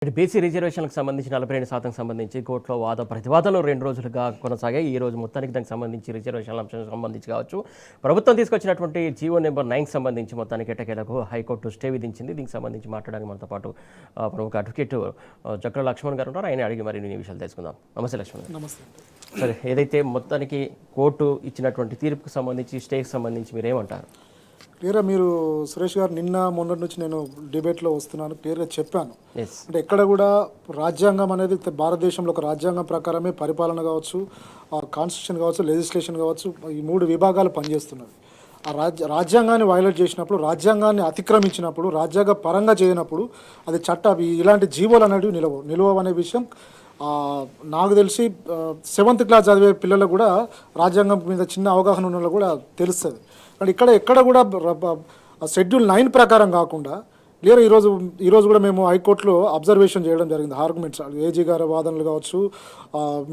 ఇటు బీసీ రిజర్వేషన్లకు సంబంధించి 42% సంబంధించి కోర్టులో వాద ప్రతివాదనలు 2 రోజులుగా కొనసాగాయి. ఈ రోజు మొత్తానికి దానికి సంబంధించి రిజర్వేషన్ల అంశానికి సంబంధించి కావచ్చు, ప్రభుత్వం తీసుకొచ్చినటువంటి జీవో నెంబర్ 9 సంబంధించి మొత్తానికి ఎట్టకేలకు హైకోర్టు స్టే విధించింది. దీనికి సంబంధించి మాట్లాడడానికి మనతో పాటు ప్రముఖ అడ్వకేట్ చక్ర లక్ష్మణ్ గారు ఉన్నారు. ఆయన అడిగి మరి విషయాలు తెలుసుకుందాం. నమస్తే లక్ష్మణ్ గారు. నమస్తే. సరే, ఏదైతే మొత్తానికి కోర్టు ఇచ్చినటువంటి తీర్పుకు సంబంధించి స్టేకి సంబంధించి మీరు ఏమంటారు? క్లియర్గా మీరు సురేష్ గారు నిన్న మొన్నటి నుంచి నేను డిబేట్లో వస్తున్నాను, క్లియర్గా చెప్పాను. అంటే ఎక్కడ కూడా రాజ్యాంగం అనేది భారతదేశంలో ఒక రాజ్యాంగం ప్రకారమే పరిపాలన కావచ్చు, కాన్స్టిట్యూషన్ కావచ్చు, లెజిస్లేషన్ కావచ్చు, ఈ 3 విభాగాలు పనిచేస్తున్నవి. ఆ రాజ్యాంగాన్ని వైలేట్ చేసినప్పుడు, రాజ్యాంగాన్ని అతిక్రమించినప్పుడు, రాజ్యాంగ పరంగా చేయనప్పుడు అది ఇలాంటి జీవోలు అనేవి నిలవవు అనే విషయం నాకు తెలిసి 7th క్లాస్ చదివే పిల్లలకు కూడా రాజ్యాంగం మీద చిన్న అవగాహన ఉన్న వాళ్ళకు కూడా తెలుస్తుంది. కానీ ఎక్కడ కూడా షెడ్యూల్ 9 ప్రకారం కాకుండా క్లియర్ ఈరోజు కూడా మేము హైకోర్టులో అబ్జర్వేషన్ చేయడం జరిగింది. ఆర్గ్యుమెంట్స్ ఏజీ గారి వాదనలు కావచ్చు,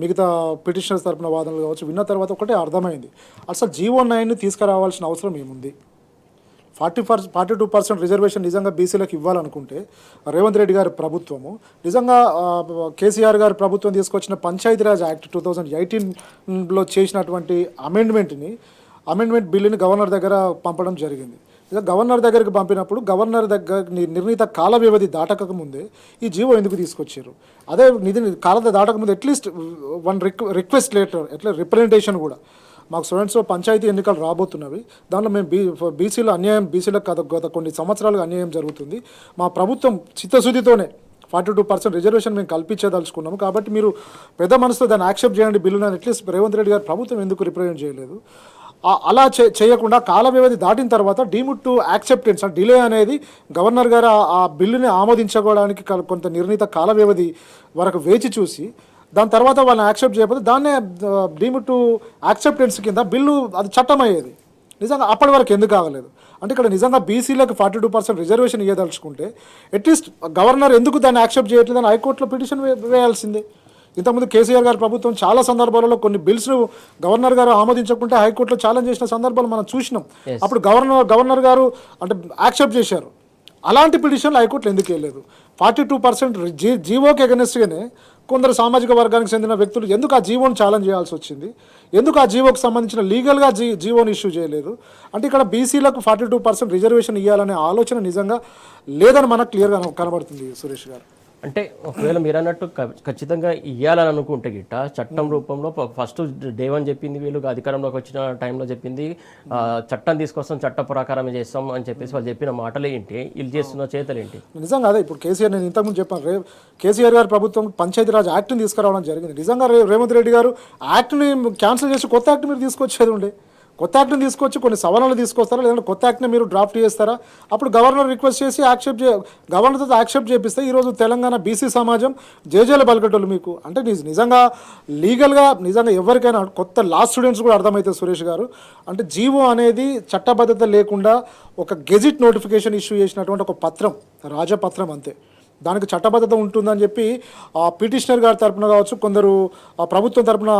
మిగతా పిటిషనర్స్ తరపున వాదనలు కావచ్చు, విన్న తర్వాత ఒకటే అర్థమైంది, అసలు జీవో 9ని తీసుకురావాల్సిన అవసరం ఏముంది. 42% రిజర్వేషన్ నిజంగా బీసీలకు ఇవ్వాలనుకుంటే రేవంత్ రెడ్డి గారి ప్రభుత్వము, నిజంగా కేసీఆర్ గారి ప్రభుత్వం తీసుకొచ్చిన పంచాయతీరాజ్ యాక్ట్ 2018లో చేసినటువంటి అమెండ్మెంట్ బిల్లుని గవర్నర్ దగ్గర పంపడం జరిగింది. ఇక గవర్నర్ దగ్గరికి పంపినప్పుడు గవర్నర్ దగ్గర నిర్ణీత కాల వ్యవధి దాటకముందే ఈ జీవో ఎందుకు తీసుకొచ్చారు? అదే కాల దాటకముందు అట్లీస్ట్ వన్ రిక్వెస్ట్ లెటర్, ఎట్లా రిప్రజెంటేషన్ కూడా, మాకు స్టూడెంట్స్ పంచాయతీ ఎన్నికలు రాబోతున్నవి, దాంట్లో మేము బీసీలకు గత కొన్ని సంవత్సరాలుగా అన్యాయం జరుగుతుంది, మా ప్రభుత్వం చిత్తశుద్ధితోనే 42% రిజర్వేషన్ మేము కల్పించదలుచుకున్నాము, కాబట్టి మీరు పెద్ద మనసుతో దాన్ని యాక్సెప్ట్ చేయండి బిల్లుని అట్లీస్ట్ రేవంత్ రెడ్డి గారు ప్రభుత్వం ఎందుకు రిప్రజెంట్ చేయలేదు? అలా చేయకుండా కాల వ్యవధి దాటిన తర్వాత డీమ్డ్ టు యాక్సెప్టెన్స్ డిలే అనేది గవర్నర్ గారు ఆ బిల్లుని ఆమోదించుకోవడానికి కొంత నిర్ణీత కాల వ్యవధి వరకు వేచి చూసి దాని తర్వాత వాళ్ళని యాక్సెప్ట్ చేయకపోతే దాన్నే డీమ్డ్ టు యాక్సెప్టెన్స్ కింద బిల్లు అది చట్టం అయ్యేది. నిజంగా అప్పటి వరకు ఎందుకు కాగలేదు అంటే ఇక్కడ నిజంగా బీసీలకు 42% రిజర్వేషన్ ఇవ్వదలుచుకుంటే అట్లీస్ట్ గవర్నర్ ఎందుకు దాన్ని యాక్సెప్ట్ చేయట్లేదని హైకోర్టులో పిటిషన్ వేయాల్సిందే. ఇంతకుముందు కేసీఆర్ గారి ప్రభుత్వం చాలా సందర్భాలలో కొన్ని బిల్స్ను గవర్నర్ గారు ఆమోదించకుంటే హైకోర్టులో ఛాలెంజ్ చేసిన సందర్భాలు మనం చూసినాం. అప్పుడు గవర్నర్ గారు అంటే యాక్సెప్ట్ చేశారు. అలాంటి పిటిషన్లు హైకోర్టులో ఎందుకు వేయలేదు? 42% జీవోకి ఎగనెస్ట్గానే కొందరు సామాజిక వర్గానికి చెందిన వ్యక్తులు ఎందుకు ఆ జీవోని ఛాలెంజ్ చేయాల్సి వచ్చింది? ఎందుకు ఆ జీవోకి సంబంధించిన లీగల్గా జీవోని ఇష్యూ చేయలేదు? అంటే ఇక్కడ బీసీలకు 42% రిజర్వేషన్ ఇవ్వాలనే ఆలోచన నిజంగా లేదని మనకు క్లియర్గా కనబడుతుంది సురేష్ గారు. అంటే ఒకవేళ మీరు అన్నట్టు ఖచ్చితంగా ఇవ్వాలని అనుకుంటే గిట్ట చట్టం రూపంలో ఫస్ట్ డే 1 చెప్పింది, వీళ్ళు అధికారంలోకి వచ్చిన టైంలో చెప్పింది చట్టం తీసుకొస్తాం, చట్ట ప్రకారమే చేస్తాం అని చెప్పేసి వాళ్ళు చెప్పిన మాటలు ఏంటి, వీళ్ళు చేస్తున్న చేతలు ఏంటి? నిజంగా అదే ఇప్పుడు నేను ఇంతకుముందు చెప్పాను, కేసీఆర్ గారి ప్రభుత్వం పంచాయతీరాజ్ యాక్ట్ని తీసుకురావడం జరిగింది. నిజంగా రేవంత్ రెడ్డి గారు యాక్ట్ని క్యాన్సిల్ చేసి కొత్త యాక్ట్ మీరు తీసుకొచ్చేది ఉండే, కొత్త యాక్ట్ని తీసుకొచ్చి కొన్ని సవరణలు తీసుకొస్తారా, లేదంటే కొత్త యాక్ట్ని మీరు డ్రాఫ్ట్ చేస్తారా? అప్పుడు గవర్నర్ రిక్వెస్ట్ చేసి గవర్నర్తో యాక్సెప్ట్ చేపిస్తే ఈరోజు తెలంగాణ బీసీ సమాజం జేజేల పలికేటోళ్ళు మీకు. అంటే నిజంగా లీగల్గా నిజంగా ఎవరికైనా కొత్త లా స్టూడెంట్స్ కూడా అర్థమవుతుంది సురేష్ గారు. అంటే జీవో అనేది చట్టబద్ధత లేకుండా ఒక గెజిట్ నోటిఫికేషన్ ఇష్యూ చేసినటువంటి ఒక పత్రం, రాజపత్రం అంతే. దానికి చట్టబద్ధత ఉంటుందని చెప్పి పిటిషనర్ గారి తరపున కావచ్చు, కొందరు ప్రభుత్వం తరపున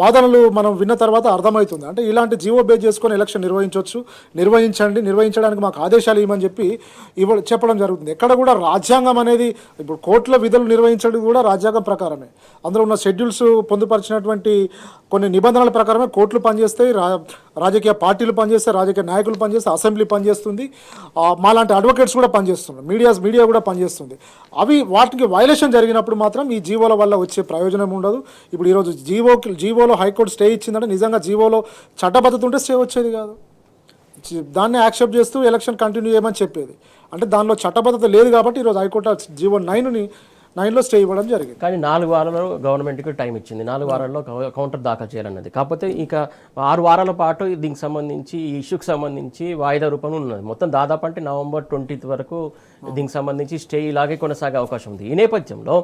వాదనలు మనం విన్న తర్వాత అర్థమవుతుంది. అంటే ఇలాంటి జీవో బేస్ చేసుకొని ఎలక్షన్ నిర్వహించడానికి మాకు ఆదేశాలు ఇవ్వమని చెప్పి చెప్పడం జరుగుతుంది. ఎక్కడ కూడా రాజ్యాంగం అనేది ఇప్పుడు కోర్టుల విధులు నిర్వహించడం కూడా రాజ్యాంగం ప్రకారమే, అందులో ఉన్న షెడ్యూల్స్ పొందుపరిచినటువంటి కొన్ని నిబంధనల ప్రకారమే కోర్టులు పనిచేస్తాయి, రాజకీయ పార్టీలు పనిచేస్తాయి, రాజకీయ నాయకులు పనిచేస్తాయి, అసెంబ్లీ పనిచేస్తుంది, మాలాంటి అడ్వకేట్స్ కూడా పనిచేస్తున్నారు, మీడియా కూడా పనిచేస్తుంది. వాటికి వైలేషన్ జరిగినప్పుడు మాత్రం ఈ జీవోల వల్ల వచ్చే ప్రయోజనం ఉండదు. ఇప్పుడు ఈరోజు జీవోలో హైకోర్టు స్టే ఇచ్చిందంటే నిజంగా జీవోలో చట్టబద్ధత ఉంటే స్టే వచ్చేది కాదు, దాన్ని యాక్సెప్ట్ చేస్తూ ఎలక్షన్ కంటిన్యూ చేయమని చెప్పేది. అంటే దానిలో చట్టబద్ధత లేదు కాబట్టి ఈరోజు హైకోర్టు జీవో 9లో స్టే ఇవ్వడం జరిగింది. కానీ 4 వారాల్లో గవర్నమెంట్కి టైం ఇచ్చింది, 4 వారాల్లో కౌంటర్ దాఖలు చేయాలన్నది. కాకపోతే ఇక 6 వారాల పాటు దీనికి సంబంధించి ఈ ఇష్యూకి సంబంధించి వాయిదా రూపంలో ఉన్నది. మొత్తం దాదాపు అంటే నవంబర్ 20th వరకు దీనికి సంబంధించి స్టే ఇలాగే కొనసాగే అవకాశం ఉంది. ఈ నేపథ్యంలో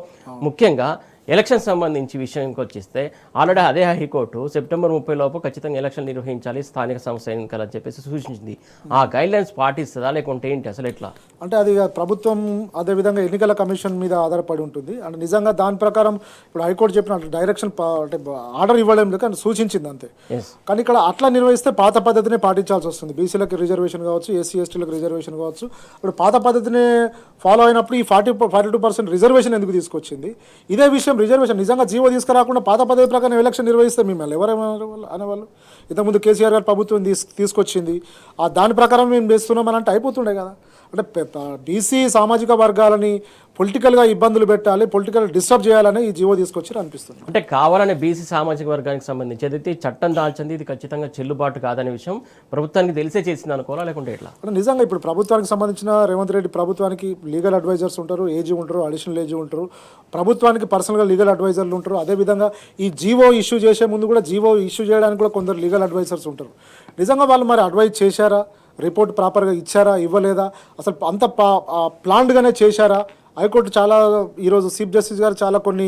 ముఖ్యంగా ఎలక్షన్ సంబంధించి విషయానికి వచ్చేస్తే ఆల్రెడీ అదే హైకోర్టు సెప్టెంబర్ 30 లోపు ఖచ్చితంగా ఎలక్షన్ నిర్వహించాలి స్థానిక సంస్థ ఎన్నికలు అని చెప్పేసి సూచించింది. ఆ గైడ్ లైన్స్ పాటిస్తుందా లేకుంటే ఏంటి అసలు ఎట్లా? అంటే అది ప్రభుత్వం అదేవిధంగా ఎన్నికల కమిషన్ మీద ఆధారపడి ఉంటుంది. అంటే నిజంగా దాని ప్రకారం ఇప్పుడు హైకోర్టు చెప్పిన డైరెక్షన్ అంటే ఆర్డర్ ఇవ్వడం లేదు కానీ సూచించింది అంతే. కానీ ఇక్కడ అట్లా నిర్వహిస్తే పాత పద్ధతినే పాటించాల్సి వస్తుంది. బీసీలకు రిజర్వేషన్ కావచ్చు, ఎస్సీ ఎస్టీలకు రిజర్వేషన్ కావచ్చు. ఇప్పుడు పాత పద్ధతినే ఫాలో అయినప్పుడు ఈ 42% రిజర్వేషన్ ఎందుకు తీసుకొచ్చింది? ఇదే విషయం రిజర్వేషన్ నిజంగా జీవో తీసుకురాకుండా పాత పద్ధతి ప్రకారం ఎలక్షన్ నిర్వహిస్తే మిమ్మల్ని ఎవరేమన్నారు అనేవాళ్ళు? ఇంతకుముందు కేసీఆర్ గారు ప్రభుత్వం తీసుకొచ్చింది దాని ప్రకారం మేము చేస్తున్నామని అంటే అయిపోతుండే కదా. అంటే బీసీ సామాజిక వర్గాలని పొలిటికల్గా ఇబ్బందులు పెట్టాలి, పొలిటికల్ డిస్టర్బ్ చేయాలని ఈ జీవో తీసుకొచ్చి అనిపిస్తుంది. అంటే కావాలనే బీసీ సామాజిక వర్గానికి సంబంధించి ఏదైతే చట్టం దాల్చింది ఇది ఖచ్చితంగా చెల్లుబాటు కాదనే విషయం ప్రభుత్వానికి తెలిసే చేసింది అనుకోవాలా లేకుంటే ఎట్లా? అంటే నిజంగా ఇప్పుడు ప్రభుత్వానికి సంబంధించిన రేవంత్ రెడ్డి ప్రభుత్వానికి లీగల్ అడ్వైజర్స్ ఉంటారు, ఏజీ ఉంటారు, అడిషనల్ ఏజీ ఉంటారు, ప్రభుత్వానికి పర్సనల్గా లీగల్ అడ్వైజర్లు ఉంటారు. అదేవిధంగా ఈ జీవో ఇష్యూ చేసే ముందు కూడా జీవో ఇష్యూ చేయడానికి కూడా కొందరు లీగల్ అడ్వైజర్స్ ఉంటారు. నిజంగా వాళ్ళు మరి అడ్వైజ్ చేశారా, రిపోర్ట్ ప్రాపర్గా ఇచ్చారా, ఇవ్వలేదా, అసలు అంత ప్లాన్డ్గానే చేశారా? హైకోర్టు చాలా ఈరోజు చీఫ్ జస్టిస్ గారు చాలా కొన్ని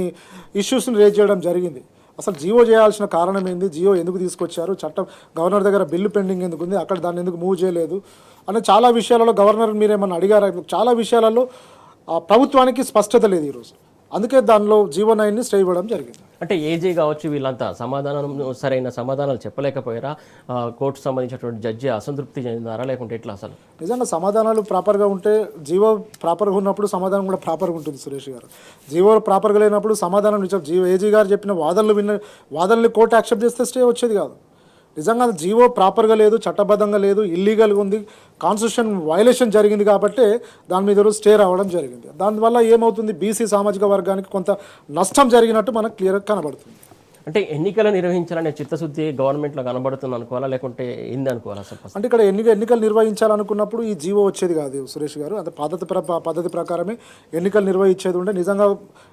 ఇష్యూస్ని రేజ్ చేయడం జరిగింది. అసలు జీవో చేయాల్సిన కారణం ఏంది, జీవో ఎందుకు తీసుకొచ్చారు, చట్టం గవర్నర్ దగ్గర బిల్లు పెండింగ్ ఎందుకు ఉంది, అక్కడ దాన్ని ఎందుకు మూవ్ చేయలేదు అనే చాలా విషయాలలో గవర్నర్ మీరేమన్నా అడిగారా? చాలా విషయాలలో ప్రభుత్వానికి స్పష్టత లేదు ఈరోజు. అందుకే దానిలో జీవో 9ని స్టే ఇవ్వడం జరిగింది. అంటే ఏజీ కావచ్చు వీళ్ళంతా సరైన సమాధానాలు చెప్పలేకపోయారా? కోర్టు సంబంధించినటువంటి జడ్జి అసంతృప్తి చెందినారా లేకుంటే ఎట్లా? అసలు నిజంగా సమాధానాలు ప్రాపర్గా ఉంటే జీవో ప్రాపర్గా ఉన్నప్పుడు సమాధానం కూడా ప్రాపర్గా ఉంటుంది. సురేష్ గారు జీవో ప్రాపర్గా లేనప్పుడు సమాధానం ఏజీ గారు చెప్పిన వాదనలు కోర్టు యాక్సెప్ట్ చేస్తే స్టే వచ్చేది కాదు. నిజంగా జీవో ప్రాపర్గా లేదు, చట్టబద్ధంగా లేదు, ఇల్లీగల్గా ఉంది, కాన్స్టిట్యూషన్ వైలేషన్ జరిగింది కాబట్టి దాని మీద స్టే రావడం జరిగింది. దానివల్ల ఏమవుతుంది, బీసీ సామాజిక వర్గానికి కొంత నష్టం జరిగినట్టు మనకు క్లియర్గా కనబడుతుంది. అంటే ఎన్నికలు నిర్వహించాలనే చిత్తశుద్ధి గవర్నమెంట్లో కనబడుతుంది అనుకోవాలా లేకుంటే ఏంది అనుకోవాలా? అసలు అంటే ఇక్కడ ఎన్నికలు నిర్వహించాలనుకున్నప్పుడు ఈ జీవో వచ్చేది కాదు సురేష్ గారు. అంటే పద్ధతి ప్రకారమే ఎన్నికలు నిర్వహించేది ఉంటే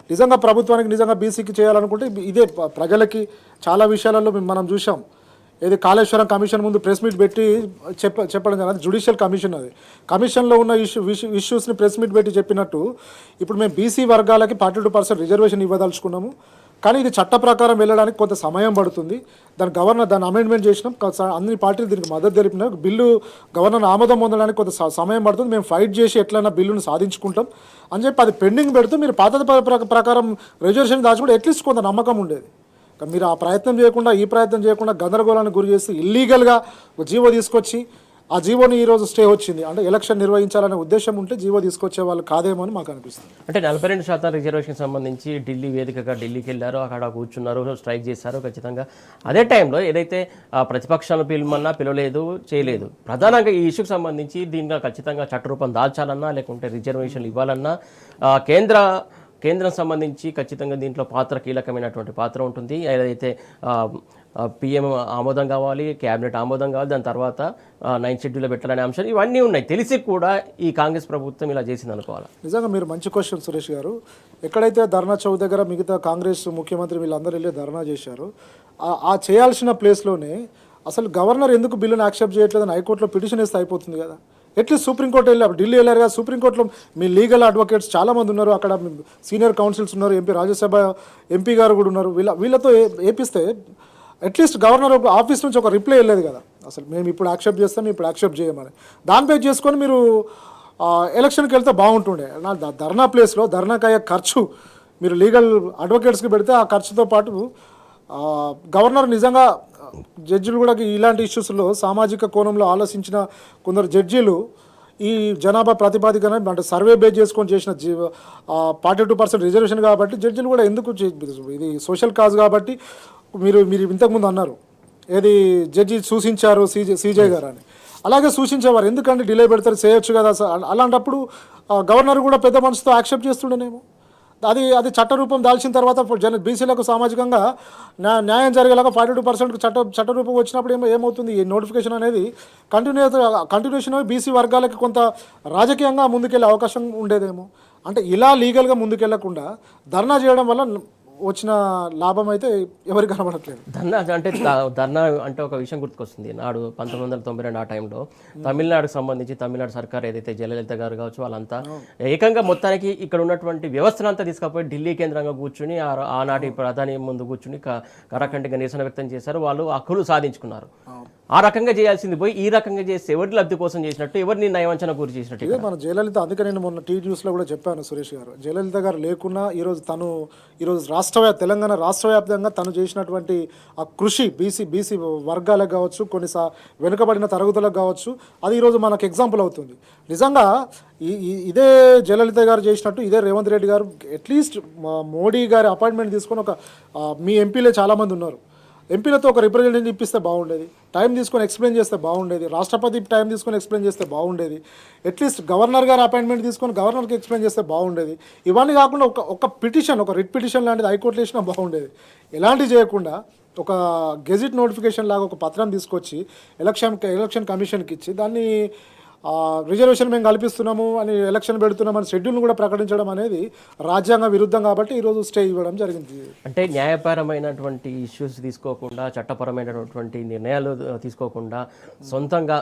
నిజంగా ప్రభుత్వానికి నిజంగా బీసీకి చేయాలనుకుంటే ఇదే ప్రజలకి చాలా విషయాలలో మనం చూసాం. ఏది కాళేశ్వరం కమిషన్ ముందు ప్రెస్ మీట్ పెట్టి చెప్పడం జరిగింది. జ్యుడిషియల్ కమిషన్ అది కమిషన్లో ఉన్న ఇష్యూస్ని ప్రెస్ మీట్ పెట్టి చెప్పినట్టు ఇప్పుడు మేము బీసీ వర్గాలకి 42% రిజర్వేషన్ ఇవ్వదలుచుకున్నాము, కానీ ఇది చట్ట ప్రకారం వెళ్ళడానికి కొంత సమయం పడుతుంది. దాన్ని అమెండ్మెంట్ చేసినాం, అన్ని పార్టీలు దీనికి మద్దతు తెలిపినా బిల్లు గవర్నర్ ఆమోదం పొందడానికి కొంత సమయం పడుతుంది, మేము ఫైట్ చేసి ఎట్లయినా బిల్లును సాధించుకుంటాం అని చెప్పి అది పెండింగ్ పెడుతూ మీరు పాత ప్రకారం రిజర్వేషన్ దాచుకుంటే అట్లీస్ట్ కొంత నమ్మకం ఉండేది. మీరు ఆ ప్రయత్నం చేయకుండా ఈ ప్రయత్నం చేయకుండా గందరగోళానికి గురి చేసి ఇల్లీగల్గా జీవో తీసుకొచ్చి ఆ జీవోని ఈరోజు స్టే వచ్చింది. అంటే ఎలక్షన్ నిర్వహించాలనే ఉద్దేశం ఉంటే జీవో తీసుకొచ్చే వాళ్ళు కాదేమో అని మాకు అనిపిస్తుంది. అంటే 42% రిజర్వేషన్ సంబంధించి ఢిల్లీ వేదికగా ఢిల్లీకి వెళ్ళారు, అక్కడ కూర్చున్నారు, స్ట్రైక్ చేశారు. ఖచ్చితంగా అదే టైంలో ఏదైతే ప్రతిపక్షాలను పిలవలేదు, చేయలేదు. ప్రధానంగా ఈ ఇష్యూకి సంబంధించి దీనిగా ఖచ్చితంగా చట్టరూపం దాల్చాలన్నా లేకుంటే రిజర్వేషన్లు ఇవ్వాలన్నా కేంద్రం సంబంధించి ఖచ్చితంగా దీంట్లో కీలకమైనటువంటి పాత్ర ఉంటుంది. ఏదైతే పిఎం ఆమోదం కావాలి, క్యాబినెట్ ఆమోదం కావాలి, దాని తర్వాత 9th షెడ్యూల్లో పెట్టాలనే అంశాలు ఇవన్నీ ఉన్నాయి. తెలిసి కూడా ఈ కాంగ్రెస్ ప్రభుత్వం ఇలా చేసింది అనుకోవాలి. నిజంగా మీరు మంచి క్వశ్చన్ సురేష్ గారు. ఎక్కడైతే ధర్నా చౌక్ దగ్గర మిగతా కాంగ్రెస్ ముఖ్యమంత్రి వీళ్ళందరూ వెళ్ళి ధర్నా చేశారు, ఆ చేయాల్సిన ప్లేస్లోనే అసలు గవర్నర్ ఎందుకు బిల్లును యాక్సెప్ట్ చేయట్లేదని హైకోర్టులో పిటిషన్ వేస్తే అయిపోతుంది కదా. అట్లీస్ట్ సుప్రీంకోర్టు వెళ్ళారు, ఢిల్లీ వెళ్ళారు కదా. సుప్రీంకోర్టులో మీ లీగల్ అడ్వకేట్స్ చాలామంది ఉన్నారు, అక్కడ సీనియర్ కౌన్సిల్స్ ఉన్నారు, ఎంపీ రాజ్యసభ ఎంపీ గారు కూడా ఉన్నారు. వీళ్ళతో ఏపిస్తే అట్లీస్ట్ గవర్నర్ ఆఫీస్ నుంచి ఒక రిప్లై వెళ్ళలేదు కదా, అసలు మేము ఇప్పుడు యాక్సెప్ట్ చేస్తాం, ఇప్పుడు యాక్సెప్ట్ చేయమని. దానిపై చేసుకొని మీరు ఎలక్షన్కి వెళ్తే బాగుంటుండే. నా ధర్నా ప్లేస్లో ధర్నాకయ్యే ఖర్చు మీరు లీగల్ అడ్వకేట్స్కి పెడితే ఆ ఖర్చుతో పాటు గవర్నర్ నిజంగా జడ్జిలు కూడా ఇలాంటి ఇష్యూస్లో సామాజిక కోణంలో ఆలోచించిన కొందరు జడ్జీలు ఈ జనాభా ప్రాతిపాదికన అంటే సర్వే బేస్ చేసుకొని చేసిన 42% రిజర్వేషన్ కాబట్టి జడ్జీలు కూడా ఎందుకు ఇది సోషల్ కాజ్ కాబట్టి మీరు ఇంతకుముందు అన్నారు ఏది జడ్జి సూచించారు సీజే గారు అని, అలాగే సూచించేవారు. ఎందుకంటే డిలే పెడతారు, చేయొచ్చు కదా. అలాంటప్పుడు గవర్నర్ కూడా పెద్ద మనసుతో యాక్సెప్ట్ చేస్తుండేనేమో. అది చట్టరూపం దాల్చిన తర్వాత బీసీలకు సామాజికంగా న్యాయం జరిగేలాగా 42% చట్టరూపం వచ్చినప్పుడు ఏమవుతుంది, ఈ నోటిఫికేషన్ అనేది కంటిన్యూషన్ బీసీ వర్గాలకి కొంత రాజకీయంగా ముందుకెళ్ళే అవకాశం ఉండేదేమో. అంటే ఇలా లీగల్గా ముందుకెళ్లకుండా ధర్నా చేయడం వల్ల వచ్చిన లాభం అయితే ఎవరికి కనబడట్లేదు. ధర్నా అంటే ఒక విషయం గుర్తుకొస్తుంది. నాడు 1992 ఆ టైంలో తమిళనాడుకు సంబంధించి తమిళనాడు సర్కార్ ఏదైతే జయలలిత గారు కావచ్చు వాళ్ళంతా ఏకంగా మొత్తానికి ఇక్కడ ఉన్నటువంటి వ్యవస్థనంతా తీసుకపోయి ఢిల్లీ కేంద్రంగా కూర్చుని ఆనాటి ప్రధాని ముందు కూర్చుని కరాఖండిగా నిరసన వ్యక్తం చేశారు. వాళ్ళు హక్కులు సాధించుకున్నారు. ఆ రకంగా చేయాల్సింది పోయి ఈ రకంగా చేస్తే ఎవరి లబ్ధి కోసం చేసినట్టు, ఎవరిని నయవంచన గురి చేసినట్టు. ఇదే మన జయలలిత, అందుకే నేను మొన్న న్యూస్లో కూడా చెప్పాను సురేష్ గారు, జయలలిత గారు లేకున్నా ఈరోజు తెలంగాణ రాష్ట్ర వ్యాప్తంగా తను చేసినటువంటి ఆ కృషి బీసీ వర్గాలకు కావచ్చు, కొన్ని వెనుకబడిన తరగతులకు కావచ్చు, అది ఈరోజు మనకు ఎగ్జాంపుల్ అవుతుంది. నిజంగా ఇదే జయలలిత గారు చేసినట్టు ఇదే రేవంత్ రెడ్డి గారు అట్లీస్ట్ మోడీ గారి అపాయింట్మెంట్ తీసుకొని మీ ఎంపీలే చాలామంది ఉన్నారు, ఎంపీలతో ఒక రిప్రజెంటేటివ్ ఇప్పిస్తే బాగుండేది, టైం తీసుకొని ఎక్స్ప్లెయిన్ చేస్తే బాగుండేది, రాష్ట్రపతి టైం తీసుకొని ఎక్స్ప్లెయిన్ చేస్తే బాగుండేది, అట్లీస్ట్ గవర్నర్ గారు అపాయింట్మెంట్ తీసుకొని గవర్నర్కి ఎక్స్ప్లెయిన్ చేస్తే బాగుండేది. ఇవన్నీ కాకుండా ఒక పిటిషన్, ఒక రిట్ పిటిషన్ లాంటిది హైకోర్టులో వేసినా బాగుండేది. ఎలాంటివి చేయకుండా ఒక గెజిట్ నోటిఫికేషన్ లాగా ఒక పత్రం తీసుకొచ్చి ఎలక్షన్ కమిషన్కి ఇచ్చి దాన్ని రిజర్వేషన్ మేము కల్పిస్తున్నాము అని ఎలక్షన్ పెడుతున్నామని షెడ్యూల్ను కూడా ప్రకటించడం అనేది రాజ్యాంగ విరుద్ధం కాబట్టి ఈరోజు స్టే ఇవ్వడం జరిగింది. అంటే న్యాయపరమైనటువంటి ఇష్యూస్ తీసుకోకుండా, చట్టపరమైనటువంటి నిర్ణయాలు తీసుకోకుండా సొంతంగా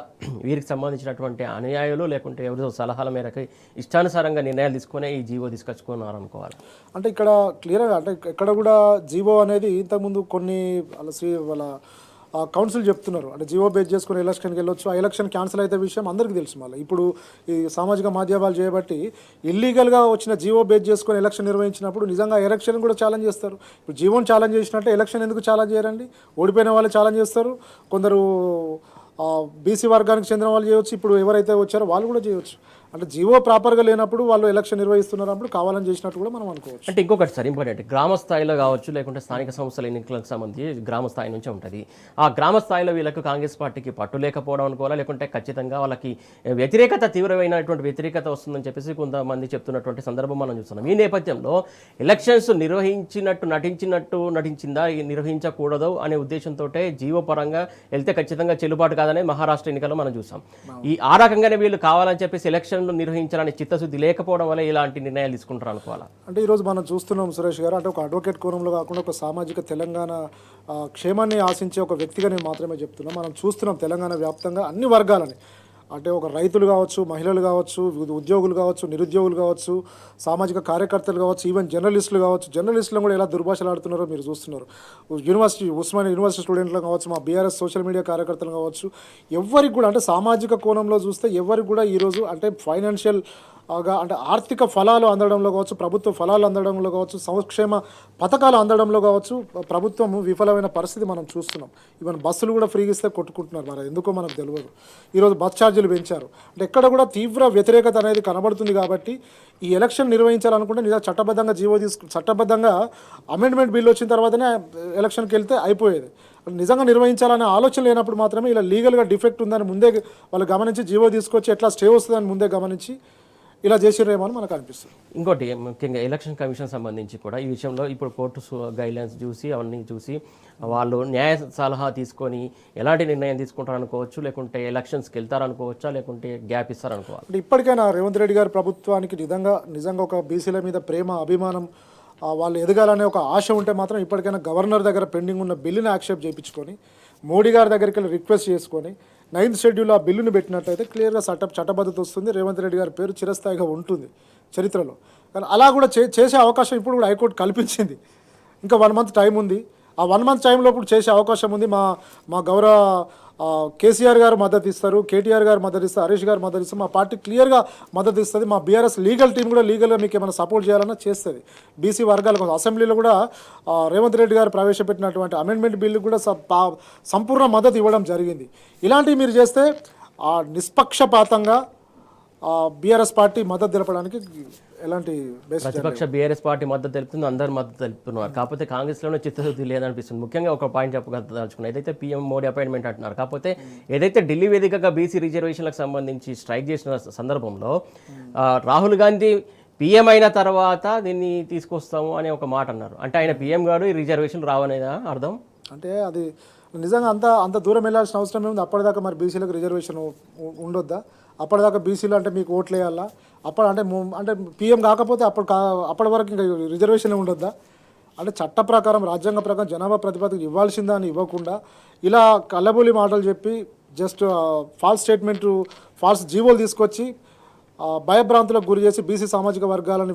వీరికి సంబంధించినటువంటి అనుయాయులు లేకుంటే ఎవరితో సలహాల మేరకు ఇష్టానుసారంగా నిర్ణయాలు తీసుకునే ఈ జీవో తీసుకొచ్చుకున్నారు అనుకోవాలి. అంటే ఇక్కడ క్లియర్గా అంటే ఇక్కడ కూడా జీవో అనేది ఇంతకుముందు కొన్ని వాళ్ళ కౌన్సిల్ చెప్తున్నారు, అంటే జీవో బేస్ చేసుకుని ఎలక్షన్కి వెళ్ళొచ్చు, ఆ ఎలక్షన్ క్యాన్సిల్ అయితే విషయం అందరికీ తెలుసు. మళ్ళీ ఇప్పుడు ఈ సామాజిక మాధ్యమాలు చేయబట్టి ఇల్లీగల్గా వచ్చిన జీవో బేస్ చేసుకొని ఎలక్షన్ నిర్వహించినప్పుడు నిజంగా ఎలక్షన్ కూడా ఛాలెంజ్ చేస్తారు. ఇప్పుడు జీవోని ఛాలెంజ్ చేసినట్టే ఎలక్షన్ ఎందుకు ఛాలెంజ్ చేయరండి? ఓడిపోయిన వాళ్ళు ఛాలెంజ్ చేస్తారు, కొందరు బీసీ వర్గానికి చెందిన వాళ్ళు చేయవచ్చు, ఇప్పుడు ఎవరైతే వచ్చారో వాళ్ళు కూడా చేయవచ్చు. అంటే జీవో ప్రాపర్గా లేనప్పుడు వాళ్ళు ఎలక్షన్ నిర్వహిస్తున్నప్పుడు కావాలని చేసినట్టు కూడా మనం అనుకోవచ్చు. అంటే ఇంకొకటి సార్ ఇంపార్టెంట్, గ్రామ స్థాయిలో కావచ్చు లేకుంటే స్థానిక సంస్థల ఎన్నికలకు సంబంధించి గ్రామ స్థాయి నుంచే ఉంటుంది. ఆ గ్రామ స్థాయిలో వీళ్ళకు కాంగ్రెస్ పార్టీకి పట్టు లేకపోవడం అనుకోవాలా, లేకుంటే ఖచ్చితంగా వాళ్ళకి తీవ్రమైనటువంటి వ్యతిరేకత వస్తుందని చెప్పేసి కొంతమంది చెప్తున్నటువంటి సందర్భం మనం చూస్తున్నాం. ఈ నేపథ్యంలో ఎలక్షన్స్ నటించిందా నిర్వహించకూడదు అనే ఉద్దేశంతో జీవో పరంగా వెళ్తే ఖచ్చితంగా చెల్లుబాటు కాదనేది మహారాష్ట్ర ఎన్నికల్లో మనం చూసాం. ఆ రకంగానే వీళ్ళు కావాలని చెప్పేసి ఎలక్షన్ నిర్వహించాలని చిత్తశుద్ధి లేకపోవడం వల్ల ఇలాంటి నిర్ణయాలు తీసుకుంటారు అనుకోవాలా? అంటే ఈరోజు మనం చూస్తున్నాం సురేష్ గారు, అంటే ఒక అడ్వకేట్ కోణంలో కాకుండా ఒక సామాజిక తెలంగాణ క్షేమాన్ని ఆశించే ఒక వ్యక్తిగా నేను మాత్రమే చెప్తున్నా. మనం చూస్తున్నాం తెలంగాణ వ్యాప్తంగా అన్ని వర్గాలని, అంటే ఒక రైతులు కావచ్చు, మహిళలు కావచ్చు, ఉద్యోగులు కావచ్చు, నిరుద్యోగులు కావచ్చు, సామాజిక కార్యకర్తలు కావచ్చు, ఈవెన్ జర్నలిస్టులు కావచ్చు, జర్నలిస్టులను కూడా ఎలా దుర్భాషలు ఆడుతున్నారో మీరు చూస్తున్నారు. ఉస్మానియా యూనివర్సిటీ స్టూడెంట్లు కావచ్చు, మా బీఆర్ఎస్ సోషల్ మీడియా కార్యకర్తలు కావచ్చు, ఎవరికి కూడా అంటే సామాజిక కోణంలో చూస్తే ఎవరికి కూడా ఈరోజు అంటే ఫైనాన్షియల్ అంటే ఆర్థిక ఫలాలు అందడంలో కావచ్చు, ప్రభుత్వ ఫలాలు అందడంలో కావచ్చు, సంక్షేమ పథకాలు అందడంలో కావచ్చు, ప్రభుత్వం విఫలమైన పరిస్థితి మనం చూస్తున్నాం. ఈవెన్ బస్సులు కూడా ఫ్రీగా ఇస్తే కొట్టుకుంటున్నారు, మరి ఎందుకో మనకు తెలియదు. ఈరోజు బస్ ఛార్జీలు పెంచారు, అంటే ఎక్కడ కూడా తీవ్ర వ్యతిరేకత అనేది కనబడుతుంది. కాబట్టి ఈ ఎలక్షన్ నిర్వహించాలనుకుంటే నిజంగా చట్టబద్ధంగా అమెండ్మెంట్ బిల్ వచ్చిన తర్వాతనే ఎలక్షన్కి వెళ్తే అయిపోయేది. నిజంగా నిర్వహించాలనే ఆలోచన లేనప్పుడు మాత్రమే ఇలా లీగల్గా డిఫెక్ట్ ఉందని ముందే వాళ్ళు గమనించి జీవో తీసుకొచ్చి ఎట్లా స్టే వస్తుందని ముందే గమనించి ఇలా చేసిరేమో అని మనకు అనిపిస్తుంది. ఇంకోటి ముఖ్యంగా ఎలక్షన్ కమిషన్ సంబంధించి కూడా ఈ విషయంలో ఇప్పుడు కోర్టు గైడ్లైన్స్ చూసి అవన్నీ చూసి వాళ్ళు న్యాయ సలహా తీసుకొని ఎలాంటి నిర్ణయం తీసుకుంటారు అనుకోవచ్చు, లేకుంటే ఎలక్షన్స్కి వెళ్తారనుకోవచ్చా, లేకుంటే గ్యాప్ ఇస్తారనుకోవాలి? అంటే ఇప్పటికైనా రేవంత్ రెడ్డి గారి ప్రభుత్వానికి నిజంగా ఒక బీసీల మీద ప్రేమ, అభిమానం, వాళ్ళు ఎదగాలనే ఒక ఆశ ఉంటే మాత్రం ఇప్పటికైనా గవర్నర్ దగ్గర పెండింగ్ ఉన్న బిల్లుని యాక్సెప్ట్ చేయించుకొని మోడీ గారి దగ్గరికి వెళ్ళి రిక్వెస్ట్ చేసుకొని 9th షెడ్యూల్ ఆ బిల్లుని పెట్టినట్టయితే క్లియర్గా చట్టబద్ధత వస్తుంది. రేవంత్ రెడ్డి గారి పేరు చిరస్థాయిగా ఉంటుంది చరిత్రలో. కానీ అలా కూడా చేసే అవకాశం ఇప్పుడు కూడా హైకోర్టు కల్పించింది. ఇంకా 1 month టైం ఉంది. ఆ 1 month టైంలో ఇప్పుడు చేసే అవకాశం ఉంది. మా గౌరవ కేసీఆర్ గారు మద్దతు ఇస్తారు, కేటీఆర్ గారు మద్దతు ఇస్తారు, హరీష్ గారు మద్దతు ఇస్తారు, మా పార్టీ క్లియర్గా మద్దతు ఇస్తుంది. మా బీఆర్ఎస్ లీగల్ టీం కూడా లీగల్గా మీకు ఏమైనా సపోర్ట్ చేయాలన్నా చేస్తుంది. బీసీ వర్గాల కోసం అసెంబ్లీలో కూడా రేవంత్ రెడ్డి గారు ప్రవేశపెట్టినటువంటి అమెండ్మెంట్ బిల్లు కూడా సంపూర్ణ మద్దతు ఇవ్వడం జరిగింది. ఇలాంటివి మీరు చేస్తే నిష్పక్షపాతంగా బీఆర్ఎస్ పార్టీ మద్దతు తెలపడానికి ఎలాంటి ప్రతిపక్ష బీఆర్ఎస్ పార్టీ మద్దతు తెలుపుతుంది, అందరు మద్దతు తెలుపుతున్నారు. కాకపోతే కాంగ్రెస్లోనే చిత్తశుద్ధి లేదనిపిస్తుంది. ముఖ్యంగా ఒక పాయింట్ చెప్పదలుచుకున్నాను, ఏదైతే పీఎం మోడీ అపాయింట్మెంట్ అంటున్నారు, కాకపోతే ఏదైతే ఢిల్లీ వేదికగా బీసీ రిజర్వేషన్లకు సంబంధించి స్ట్రైక్ చేసిన సందర్భంలో రాహుల్ గాంధీ పీఎం అయిన తర్వాత దీన్ని తీసుకొస్తాము అనే ఒక మాట అన్నారు. అంటే ఆయన పీఎం గారు ఈ రిజర్వేషన్ రావనేదా అర్థం? అంటే అది నిజంగా అంత దూరం వెళ్ళాల్సిన అవసరం ఏముంది? అప్పటిదాకా మరి బీసీలకు రిజర్వేషన్ ఉండొద్దా? అప్పటిదాకా బీసీలు అంటే మీకు ఓట్లు వేయాలా? అంటే పీఎం కాకపోతే అప్పటి వరకు ఇంకా రిజర్వేషన్ ఉండొద్దా? అంటే చట్ట ప్రకారం రాజ్యాంగ ప్రకారం జనాభా ప్రాతిపదికన ఇవ్వాల్సిందని ఇవ్వకుండా ఇలా కల్లబొలి మాటలు చెప్పి జస్ట్ ఫాల్స్ స్టేట్మెంట్ ఫాల్స్ జీవోలు తీసుకొచ్చి భయభ్రాంతులకు గురి చేసి బీసీ సామాజిక వర్గాలను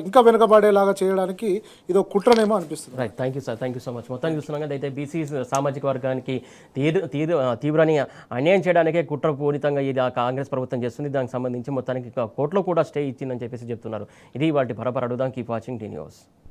ఇంకా వెనుకబాడేలాగా చేయడానికి ఇది ఒక కుట్రనేమో అనిపిస్తుంది. Right, thank you sir, thank you so much. మొత్తానికి చూస్తున్నాం కదా, అయితే బీసీ సామాజిక వర్గానికి తీవ్రని అన్యాయం చేయడానికే కుట్రపూరితంగా ఇది కాంగ్రెస్ ప్రభుత్వం చేస్తుంది. దానికి సంబంధించి మొత్తానికి కోర్టులో కూడా స్టే ఇచ్చిందని చెప్పేసి చెప్తున్నారు. ఇది వాటి పరపర అడుగుదాం. Keep watching tea news.